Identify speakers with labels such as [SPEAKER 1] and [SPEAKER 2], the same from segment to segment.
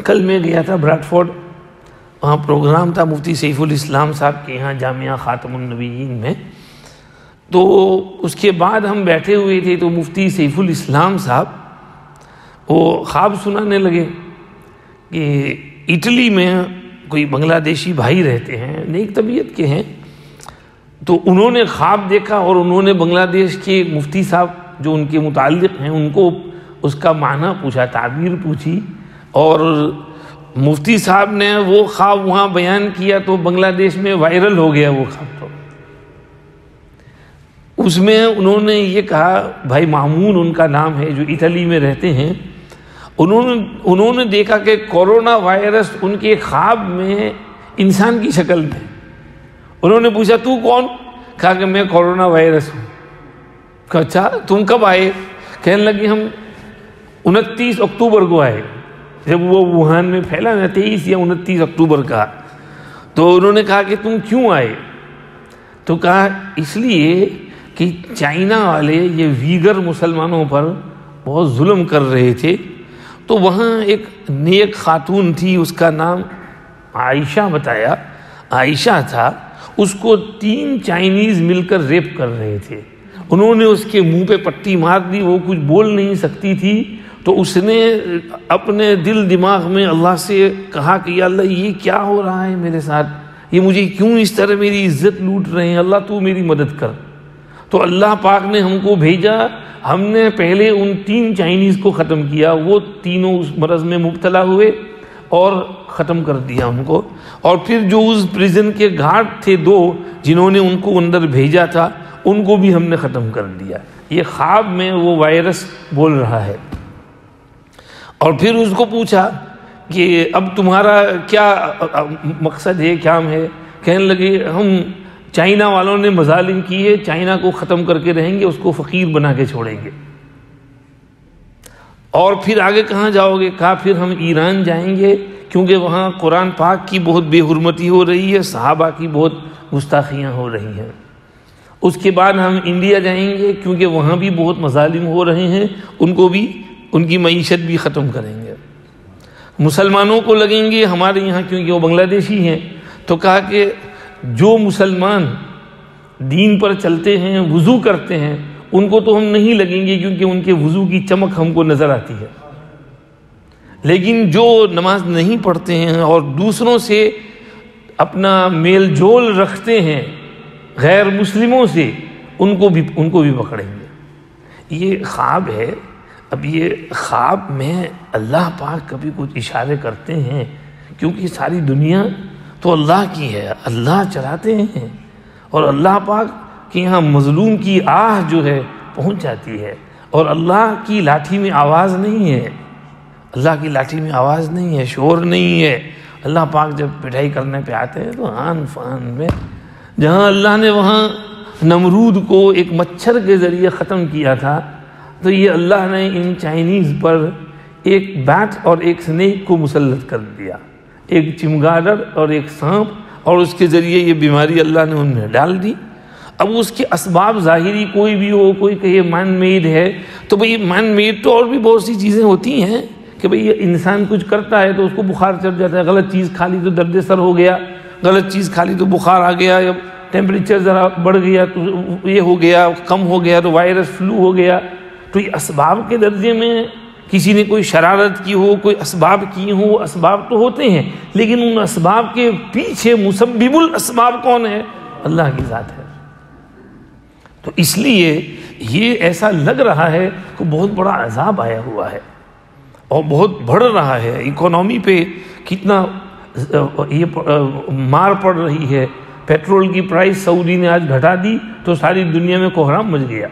[SPEAKER 1] کل میں گیا تھا براڈفورڈ، وہاں پروگرام تھا مفتی سیف الاسلام صاحب کے یہاں جامعہ خاتم النبیین میں. تو اس کے بعد ہم بیٹھے ہوئے تھے تو مفتی سیف الاسلام صاحب وہ خواب سنانے لگے کہ اٹلی میں کوئی بنگلہ دیشی بھائی رہتے ہیں، نیک طبیعت کے ہیں. تو انہوں نے خواب دیکھا اور انہوں نے بنگلہ دیش کے مفتی صاحب جو ان کے متعلق ہیں ان کو اس کا معنی پوچھا، تعبیر پوچھی، اور مفتی صاحب نے وہ خواب وہاں بیان کیا تو بنگلہ دیش میں وائرل ہو گیا وہ خواب. تو اس میں انہوں نے یہ کہا، بھائی مامون ان کا نام ہے جو اٹلی میں رہتے ہیں، انہوں نے دیکھا کہ کورونا وائرس ان کے خواب میں انسان کی شکل میں. انہوں نے پوچھا تو کون؟ کہا کہ میں کورونا وائرس ہوں. کہا اچھا تم کب آئے؟ کہنے لگے ہم 29 اکتوبر کو آئے، جب وہ ووہان میں پھیلا نا، 23 یا 29 اکتوبر کا. تو انہوں نے کہا کہ تم کیوں آئے؟ تو کہا اس لیے کہ چائنا والے یہ ویگر مسلمانوں پر بہت ظلم کر رہے تھے. تو وہاں ایک نیک خاتون تھی، اس کا نام عائشہ بتایا، عائشہ تھا، اس کو 3 چائنیز مل کر ریپ کر رہے تھے. انہوں نے اس کے منہ پہ پٹی مار دی، وہ کچھ بول نہیں سکتی تھی. تو اس نے اپنے دل دماغ میں اللہ سے کہا کہ یا اللہ یہ کیا ہو رہا ہے میرے ساتھ، یہ مجھے کیوں اس طرح میری عزت لوٹ رہے ہیں، اللہ تو میری مدد کر. تو اللہ پاک نے ہم کو بھیجا، ہم نے پہلے ان 3 چائنیز کو ختم کیا، وہ تینوں اس مرض میں مبتلا ہوئے اور ختم کر دیا ان کو. اور پھر جو اس پریزن کے گارڈ تھے 2 جنہوں نے ان کو اندر بھیجا تھا، ان کو بھی ہم نے ختم کر دیا. یہ خواب میں وہ وائرس بول رہا ہے. اور پھر اس کو پوچھا کہ اب تمہارا کیا مقصد ہے، کیا ہے؟ کہنے لگے ہم چائنا والوں نے مظالم کیے، چائنا کو ختم کر کے رہیں گے، اس کو فقیر بنا کے چھوڑیں گے. اور پھر آگے کہاں جاؤ گے؟ کہا پھر ہم ایران جائیں گے کیونکہ وہاں قرآن پاک کی بہت بے حرمتی ہو رہی ہے، صحابہ کی بہت گستاخیاں ہو رہی ہیں. اس کے بعد ہم انڈیا جائیں گے کیونکہ وہاں بھی بہت مظالم ہو رہے ہیں، ان کو بھی، ان کی معیشت بھی ختم کریں گے. مسلمانوں کو لگیں گے ہمارے یہاں کیونکہ وہ بنگلہ دیشی ہیں. تو کہا کہ جو مسلمان دین پر چلتے ہیں، وضو کرتے ہیں، ان کو تو ہم نہیں لگیں گے کیونکہ ان کے وضو کی چمک ہم کو نظر آتی ہے. لیکن جو نماز نہیں پڑھتے ہیں اور دوسروں سے اپنا میل جول رکھتے ہیں غیر مسلموں سے، ان کو بھی پکڑیں گے. یہ خواب ہے. اب یہ خواب میں اللہ پاک کبھی کچھ اشارے کرتے ہیں کیونکہ ساری دنیا تو اللہ کی ہے، اللہ چلاتے ہیں، اور اللہ پاک کے یہاں مظلوم کی آہ جو ہے پہنچ جاتی ہے. اور اللہ کی لاٹھی میں آواز نہیں ہے، اللہ کی لاٹھی میں آواز نہیں ہے، شور نہیں ہے. اللہ پاک جب پٹائی کرنے پہ آتے ہیں تو آن فان میں، جہاں اللہ نے وہاں نمرود کو ایک مچھر کے ذریعے ختم کیا تھا، تو یہ اللہ نے ان چائنیز پر ایک بیٹ اور ایک سنیک کو مسلط کر دیا، ایک چمگادڑ اور ایک سانپ، اور اس کے ذریعے یہ بیماری اللہ نے ان میں ڈال دی. اب اس کے اسباب ظاہری کوئی بھی ہو، کوئی کہے مین میڈ ہے، تو بھئی مین میڈ تو اور بھی بہت سی چیزیں ہوتی ہیں کہ بھئی انسان کچھ کرتا ہے تو اس کو بخار چڑھ جاتا ہے، غلط چیز کھا لی تو درد سر ہو گیا، غلط چیز کھا لی تو بخار آ گیا، یا ٹیمپریچر ذرا بڑھ گیا تو یہ ہو گیا، کم ہو گیا تو وائرس فلو ہو گیا. تو یہ اسباب کے درجے میں کسی نے کوئی شرارت کی ہو، کوئی اسباب کی ہو، وہ اسباب تو ہوتے ہیں، لیکن ان اسباب کے پیچھے مسبب الاسباب کون ہے؟ اللہ کی ذات ہے. تو اس لیے یہ ایسا لگ رہا ہے کہ بہت بڑا عذاب آیا ہوا ہے اور بہت بڑھ رہا ہے. اکانومی پہ کتنا یہ مار پڑ رہی ہے. پیٹرول کی پرائس سعودی نے آج گھٹا دی تو ساری دنیا میں کوہرام مچ گیا.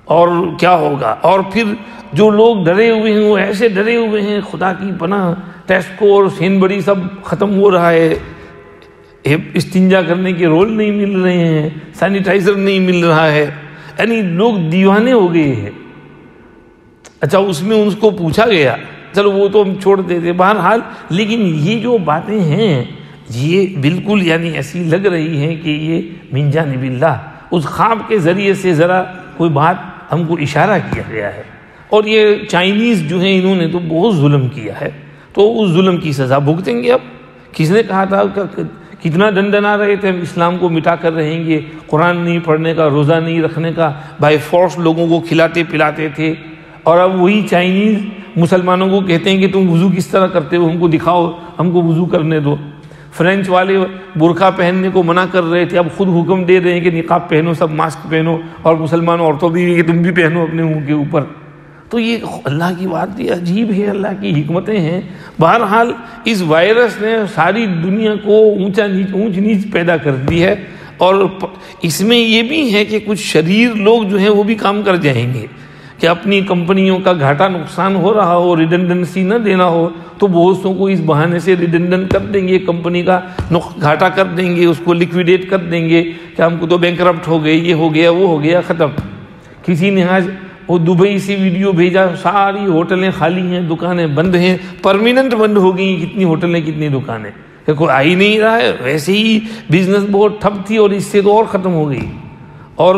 [SPEAKER 1] اور کیا ہوگا؟ اور پھر جو لوگ ڈرے ہوئے ہیں وہ ایسے ڈرے ہوئے ہیں، خدا کی پناہ. ٹیسکو اور سینبری سب ختم ہو رہا ہے، استنجا کرنے کے رول نہیں مل رہے ہیں، سینیٹائزر نہیں مل رہا ہے، یعنی لوگ دیوانے ہو گئے ہیں. اچھا اس میں ان کو پوچھا گیا، چلو وہ تو ہم چھوڑ دیتے بہرحال، لیکن یہ جو باتیں ہیں یہ بالکل یعنی ایسی لگ رہی ہیں کہ یہ من جانب اللہ، اس خواب کے ذریعے سے ذرا کوئی بات ہم کو اشارہ کیا گیا ہے. اور یہ چائنیز جو ہیں انہوں نے تو بہت ظلم کیا ہے. تو اس ظلم کی سزا بھگتیں گے. اب کس نے کہا تھا کتنا دندنا رہے تھے ہم اسلام کو مٹا کر رہیں گے, قرآن نہیں پڑھنے کا, روزہ نہیں رکھنے کا, بائی فورس لوگوں کو کھلاتے پلاتے تھے. اور اب وہی چائنیز مسلمانوں کو کہتے ہیں کہ تم وضو کس طرح کرتے ہو, ہم کو دکھاؤ, ہم کو وضو کرنے دو. فرینچ والے برقع پہننے کو منع کر رہے تھے, اب خود حکم دے رہے ہیں کہ نقاب پہنو, سب ماسک پہنو, اور مسلمان عورتوں بھی کہ تم بھی پہنو اپنے منہ کے اوپر. تو یہ اللہ کی بات یہ عجیب ہے, اللہ کی حکمتیں ہیں. بہرحال اس وائرس نے ساری دنیا کو اونچ نیچ پیدا کر دی ہے, اور اس میں یہ بھی ہے کہ کچھ شریر لوگ جو ہیں وہ بھی کام کر جائیں گے کہ اپنی کمپنیوں کا گھاٹا نقصان ہو رہا ہو, ریڈنڈنسی نہ دینا ہو, تو بہت سو کو اس بہانے سے ریڈنڈنٹ کر دیں گے, کمپنی کا گھاٹا کر دیں گے, اس کو لیکویڈیٹ کر دیں گے کہ ہم کو تو بینکرپٹ ہو گئے, یہ ہو گیا, وہ ہو گیا, ختم. کسی نے آج وہ دبئی سے ویڈیو بھیجا, ساری ہوٹلیں خالی ہیں, دکانیں بند ہیں, پرمیننٹ بند ہو گئی, کتنی ہوٹلیں کتنی دکانیں, کہ کوئی آ ہی نہیں رہا ہے. ویسے ہی بزنس بہت ٹھپ تھی اور اس سے تو اور ختم ہو گئی. اور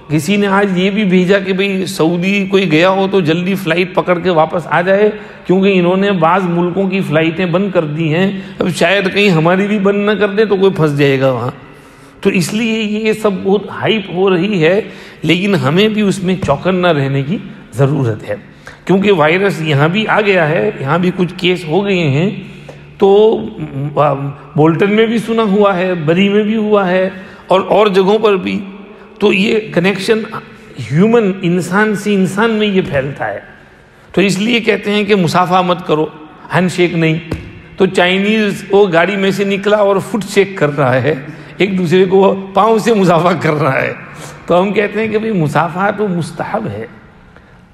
[SPEAKER 1] کسی نے آج یہ بھی بھیجا کہ بھئی سعودی کوئی گیا ہو تو جلدی فلائٹ پکڑ کے واپس آ جائے, کیونکہ انہوں نے بعض ملکوں کی فلائٹیں بند کر دی ہیں, اب شاید کہیں ہماری بھی بند نہ کر دیں تو کوئی پھنس جائے گا وہاں. تو اس لیے یہ سب بہت ہائپ ہو رہی ہے, لیکن ہمیں بھی اس میں چوکن نہ رہنے کی ضرورت ہے, کیونکہ وائرس یہاں بھی آ گیا ہے, یہاں بھی کچھ کیس ہو گئے ہیں. تو بولٹن میں بھی سنا ہوا ہے, بری میں بھی ہوا ہے, اور جگہوں پر بھی. تو یہ کنیکشن ہیومن انسان سے انسان میں یہ پھیلتا ہے. تو اس لیے کہتے ہیں کہ مصافحہ مت کرو, ہینڈ شیک نہیں. تو چائنیز وہ گاڑی میں سے نکلا اور فٹ شیک کر رہا ہے, ایک دوسرے کو پاؤں سے مصافحہ کر رہا ہے. تو ہم کہتے ہیں کہ بھئی مصافحہ تو مستحب ہے,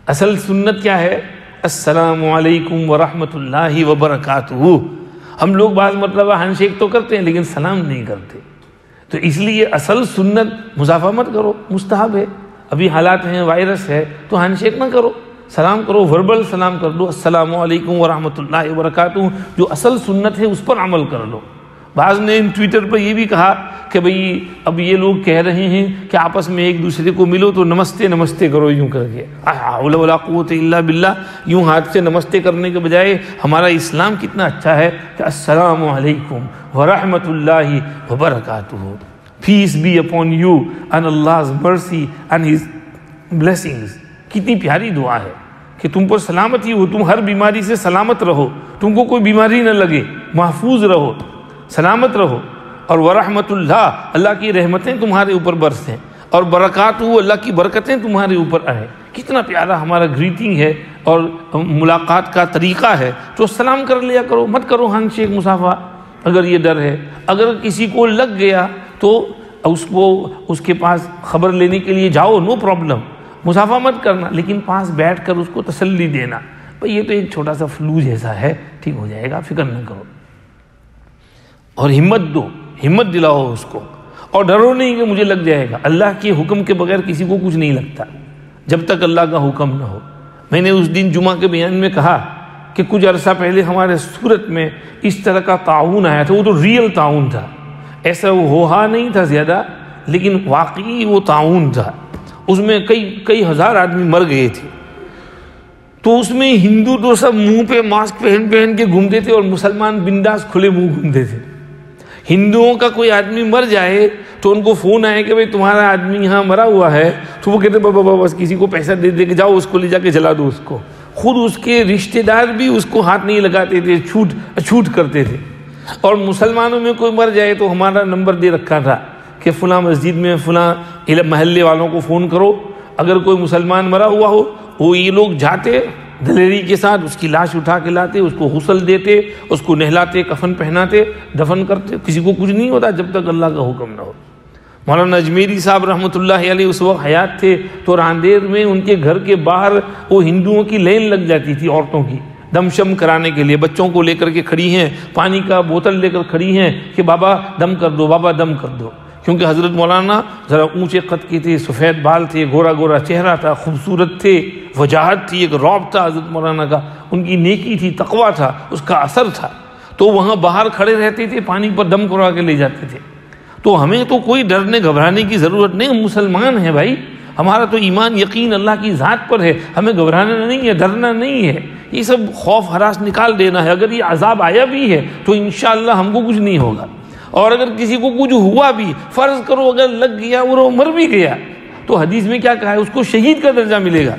[SPEAKER 1] اصل سنت کیا ہے؟ السلام علیکم ورحمۃ اللہ وبرکاتہ. ہم لوگ بعض مرتبہ ہینڈ شیک تو کرتے ہیں لیکن سلام نہیں کرتے. تو اس لیے اصل سنت مصافحہ مت کرو, مستحب ہے. ابھی حالات ہیں, وائرس ہے, تو ہینڈ شیک نہ کرو, سلام کرو, وربل سلام کر دو, السلام علیکم ورحمۃ اللہ وبرکاتہ. جو اصل سنت ہے اس پر عمل کر لو. بعض نے ٹویٹر پر یہ بھی کہا کہ بھئی اب یہ لوگ کہہ رہے ہیں کہ آپس میں ایک دوسرے کو ملو تو نمستے نمستے کرو, یوں کر کے, حول ولا قوت الا باللہ, یوں ہاتھ سے نمستے کرنے کے بجائے ہمارا اسلام کتنا اچھا ہے کہ السلام علیکم ورحمۃ اللہ وبرکاتہ, peace be upon you and Allah's mercy and his blessings. کتنی پیاری دعا ہے کہ تم پر سلامتی ہو, تم ہر بیماری سے سلامت رہو, تم کو کوئی بیماری نہ لگے, محفوظ رہو, سلامت رہو. اور ورحمۃ اللہ, اللہ کی رحمتیں تمہارے اوپر برسیں, اور برکات اللہ کی برکتیں تمہارے اوپر آئیں. کتنا پیارا ہمارا گریٹنگ ہے اور ملاقات کا طریقہ ہے. تو سلام کر لیا کرو, مت کرو ہینڈ شیک, مصافحہ, اگر یہ ڈر ہے. اگر کسی کو لگ گیا تو اس کے پاس خبر لینے کے لیے جاؤ, نو پرابلم, مصافحہ مت کرنا, لیکن پاس بیٹھ کر اس کو تسلی دینا, بھئی یہ تو ایک چھوٹا سا فلو جیسا ہے, ٹھیک ہو جائے گا, فکر نہ کرو. اور ہمت دو, ہمت دلاؤ اس کو, اور ڈرو نہیں کہ مجھے لگ جائے گا. اللہ کے حکم کے بغیر کسی کو کچھ نہیں لگتا جب تک اللہ کا حکم نہ ہو. میں نے اس دن جمعہ کے بیان میں کہا کہ کچھ عرصہ پہلے ہمارے سورت میں اس طرح کا تعاون آیا تھا. وہ تو ریئل تعاون تھا, ایسا وہ ہوہا نہیں تھا زیادہ, لیکن واقعی وہ تعاون تھا. اس میں کئی ہزار آدمی مر گئے تھے. تو اس میں ہندو تو سب منہ پہ ماسک پہن کے گھومتے تھے, اور مسلمان بنداس کھلے منہ گھومتے تھے. ہندوؤں کا کوئی آدمی مر جائے تو ان کو فون آئے کہ بھئی تمہارا آدمی یہاں مرا ہوا ہے, تو وہ کہتے بابا بس کسی کو پیسہ دے دے کے جاؤ, اس کو لے جا کے جلا دو اس کو. خود اس کے رشتہ دار بھی اس کو ہاتھ نہیں لگاتے تھے, چھوٹ کرتے تھے. اور مسلمانوں میں کوئی مر جائے تو ہمارا نمبر دے رکھا تھا کہ فلاں مسجد میں فلاں محلے والوں کو فون کرو, اگر کوئی مسلمان مرا ہوا ہو. وہ یہ لوگ جاتے دلیری کے ساتھ, اس کی لاش اٹھا کے لاتے, اس کو غسل دیتے, اس کو نہلاتے, کفن پہناتے, دفن کرتے. کسی کو کچھ نہیں ہوتا جب تک اللہ کا حکم نہ ہو. مولانا اجمیری صاحب رحمۃ اللہ علیہ اس وقت حیات تھے, تو راندیر میں ان کے گھر کے باہر وہ ہندوؤں کی لین لگ جاتی تھی, عورتوں کی دم شم کرانے کے لیے. بچوں کو لے کر کے کھڑی ہیں, پانی کا بوتل لے کر کھڑی ہیں کہ بابا دم کر دو, بابا دم کر دو. کیونکہ حضرت مولانا ذرا اونچے قد کے تھے, سفید بال تھے, گورا گورا چہرہ تھا, خوبصورت تھے, وجاہت تھی, ایک رعب تھا حضرت مولانا کا, ان کی نیکی تھی, تقویٰ تھا, اس کا اثر تھا. تو وہاں باہر کھڑے رہتے تھے, پانی پر دم کروا کے لے جاتے تھے. تو ہمیں تو کوئی ڈرنے گھبرانے کی ضرورت نہیں, ہم مسلمان ہیں بھائی, ہمارا تو ایمان یقین اللہ کی ذات پر ہے، ہمیں گھبرانا نہیں ہے، ڈرنا نہیں ہے، یہ سب خوف ہراس نکال دینا ہے۔ اگر یہ عذاب آیا بھی ہے تو انشاءاللہ ہم کو کچھ نہیں ہوگا، اور اگر کسی کو کچھ ہوا بھی، فرض کرو اگر لگ گیا اور وہ مر بھی گیا، تو حدیث میں کیا کہا ہے؟ اس کو شہید کا درجہ ملے گا،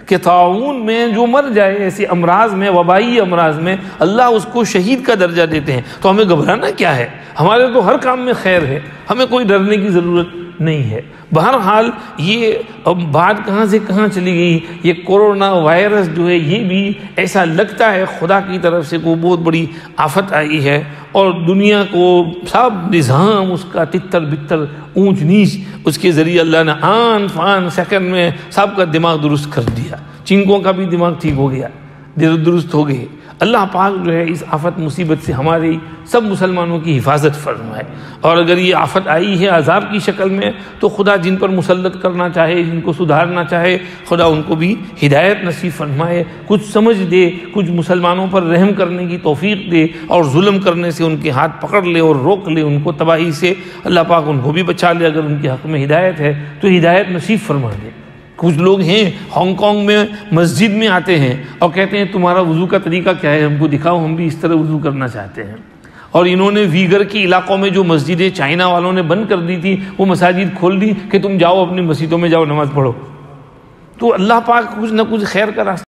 [SPEAKER 1] کہ طاعون میں جو مر جائے ایسے امراض میں، وبائی امراض میں، اللہ اس کو شہید کا درجہ دیتے ہیں۔ تو ہمیں گھبرانا کیا ہے؟ ہمارے تو ہر کام میں خیر ہے، ہمیں کوئی ڈرنے کی ضرورت نہیں ہے۔ بہرحال یہ اب بات کہاں سے کہاں چلی گئی، یہ کورونا وائرس جو ہے یہ بھی ایسا لگتا ہے خدا کی طرف سے کوئی بہت بڑی آفت آئی ہے، اور دنیا کو سب نظام اس کا تتر بتر اونچ نیچ اس کے ذریعے اللہ نے آن فان سیکنڈ میں سب کا دماغ درست کر دیا، چینکوں کا بھی دماغ ٹھیک ہو گیا، درست ہو گئے۔ اللہ پاک جو ہے اس آفت مصیبت سے ہماری سب مسلمانوں کی حفاظت فرمائے، اور اگر یہ آفت آئی ہے عذاب کی شکل میں تو خدا جن پر مسلط کرنا چاہے، جن کو سدھارنا چاہے، خدا ان کو بھی ہدایت نصیب فرمائے، کچھ سمجھ دے، کچھ مسلمانوں پر رحم کرنے کی توفیق دے، اور ظلم کرنے سے ان کے ہاتھ پکڑ لے اور روک لے ان کو تباہی سے۔ اللہ پاک ان کو بھی بچا لے، اگر ان کے حق میں ہدایت ہے تو ہدایت نصیب فرما دے۔ کچھ لوگ ہیں ہانگ کانگ میں مسجد میں آتے ہیں اور کہتے ہیں تمہارا وضو کا طریقہ کیا ہے، ہم کو دکھاؤ، ہم بھی اس طرح وضو کرنا چاہتے ہیں۔ اور انہوں نے ویگر کے علاقوں میں جو مسجدیں چائنا والوں نے بند کر دی تھی وہ مساجد کھول دی کہ تم جاؤ اپنی مسجدوں میں جاؤ نماز پڑھو۔ تو اللہ پاک کچھ نہ کچھ خیر کا راستہ